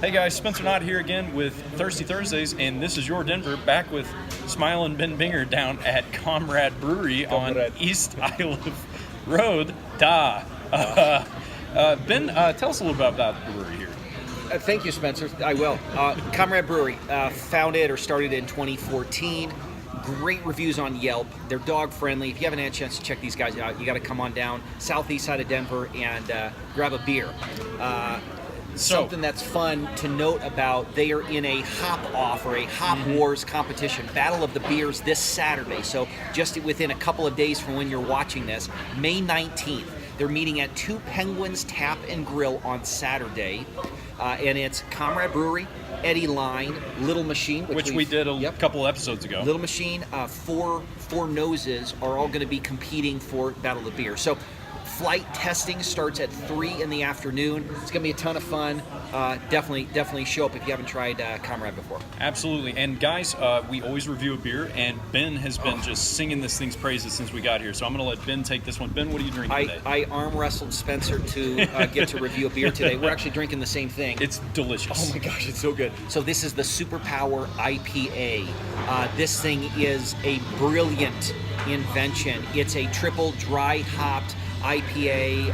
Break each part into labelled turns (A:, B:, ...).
A: Hey guys, Spencer Knott here again with Thirsty Thursdays, and this is your Denver, back with Smilin' Ben Binger down at Comrade Brewery on East Island Road. Ben, tell us a little bit about the brewery here.
B: Thank you, Spencer. I will. Comrade Brewery, founded or started in 2014. Great reviews on Yelp. They're dog friendly. If you haven't had a chance to check these guys out, you got to come on down southeast side of Denver and grab a beer. Something that's fun to note about, they are in a hop off or a hop wars competition, Battle of the Beers this Saturday. So just within a couple of days from when you're watching this, May 19th, they're meeting at Two Penguins Tap and Grill on Saturday. And it's Comrade Brewery, Eddie Line, Little Machine,
A: which we did a couple episodes ago.
B: Little Machine, Four Noses are all going to be competing for Battle of the Beer. So flight testing starts at 3 in the afternoon. It's going to be a ton of fun. Definitely show up if you haven't tried Comrade before.
A: Absolutely. And guys, we always review a beer, and Ben has been just singing this thing's praises since we got here. So I'm going to let Ben take this one. Ben, what are you drinking today?
B: I arm wrestled Spencer to get to review a beer today. We're actually drinking the same thing.
A: It's delicious.
B: Oh my gosh, it's so good. So this is the Superpower IPA. This thing is a brilliant invention. It's a triple dry hopped IPA,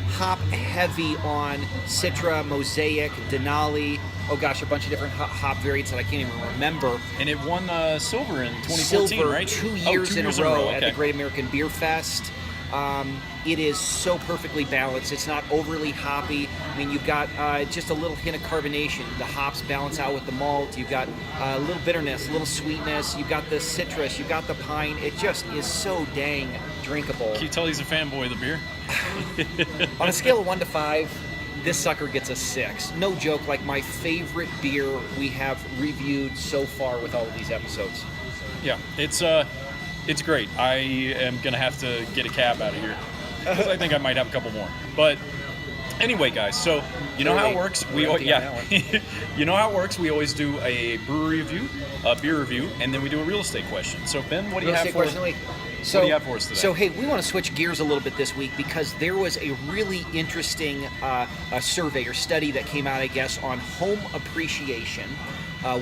B: hop heavy on Citra, Mosaic, Denali, a bunch of different hop variants that I can't even remember.
A: And it won silver in 2014, right?
B: 2 years in a row at the Great American Beer Fest. It is so perfectly balanced. It's not overly hoppy. I mean, you've got just a little hint of carbonation. The hops balance out with the malt. You've got a little bitterness, a little sweetness. You've got the citrus. You've got the pine. It just is so dang drinkable.
A: Can you tell he's a fanboy of the beer?
B: On a scale of 1 to 5, this sucker gets a 6. No joke, like my favorite beer we have reviewed so far with all of these episodes.
A: Yeah, it's great. I am going to have to get a cab out of here because I think I might have a couple more. But anyway, guys, so you know how it works. You know how it works. We always do a brewery review, a beer review, and then we do a real estate question. So, Ben, what do you have for us? What do you have for us today?
B: So, hey, we want to switch gears a little bit this week because there was a really interesting survey or study that came out, I guess, on home appreciation,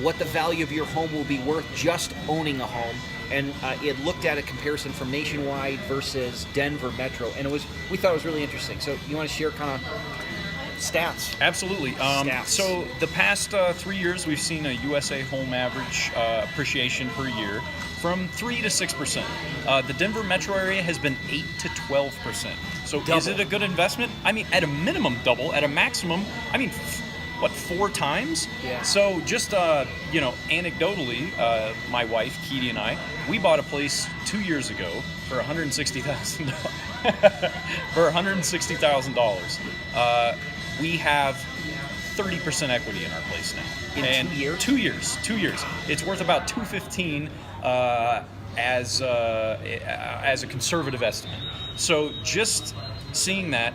B: what the value of your home will be worth just owning a home. And it looked at a comparison from nationwide versus Denver Metro, and we thought it was really interesting. So you want to share kind of stats?
A: Absolutely.
B: Stats.
A: So the past 3 years, we've seen a USA home average appreciation per year from 3 to 6%. The Denver metro area has been 8 to 12%. So double. Is it a good investment? I mean, at a minimum, double. At a maximum, 4 times?
B: Yeah.
A: So just, anecdotally, my wife, Keedy, and I, we bought a place 2 years ago for $160,000. For $160,000. We have 30% equity in our place now.
B: In 2 years?
A: 2 years. It's worth about $215 as a conservative estimate. So just seeing that,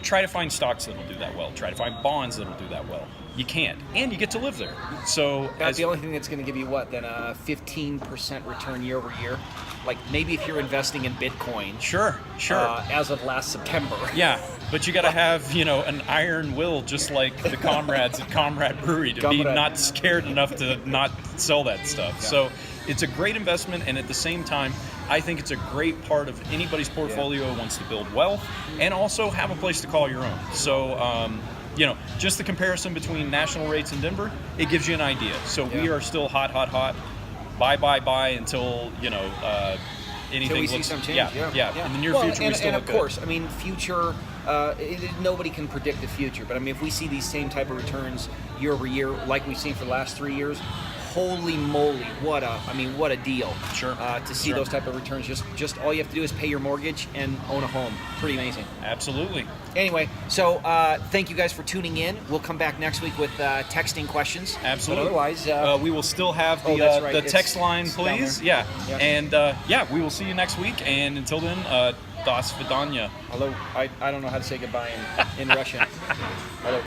A: try to find stocks that'll do that well. Try to find bonds that'll do that well. You can't, and you get to live there. So
B: that's the only thing that's going to give you then a 15% return year over year. Like maybe if you're investing in Bitcoin.
A: Sure.
B: As of last September.
A: Yeah, but you got to have an iron will, just like the comrades at Comrade Brewery, to be not scared enough to not sell that stuff. Yeah. So it's a great investment, and at the same time, I think it's a great part of anybody's portfolio who wants to build wealth and also have a place to call your own. So, just the comparison between national rates in Denver, it gives you an idea. So we are still hot. Buy until, anything
B: we see
A: looks...
B: some change.
A: Yeah. In the near future, we still
B: and
A: look
B: of course, future, nobody can predict the future. But, if we see these same type of returns year over year like we've seen for the last 3 years, holy moly, what a deal.
A: Sure.
B: To see those type of returns. Just all you have to do is pay your mortgage and own a home. Pretty amazing.
A: Absolutely.
B: Anyway, so thank you guys for tuning in. We'll come back next week with texting questions.
A: Absolutely.
B: But otherwise,
A: we will still have the text line, please. Yeah. And we will see you next week. And until then, das vidanya.
B: Although I don't know how to say goodbye in Russian. Hello.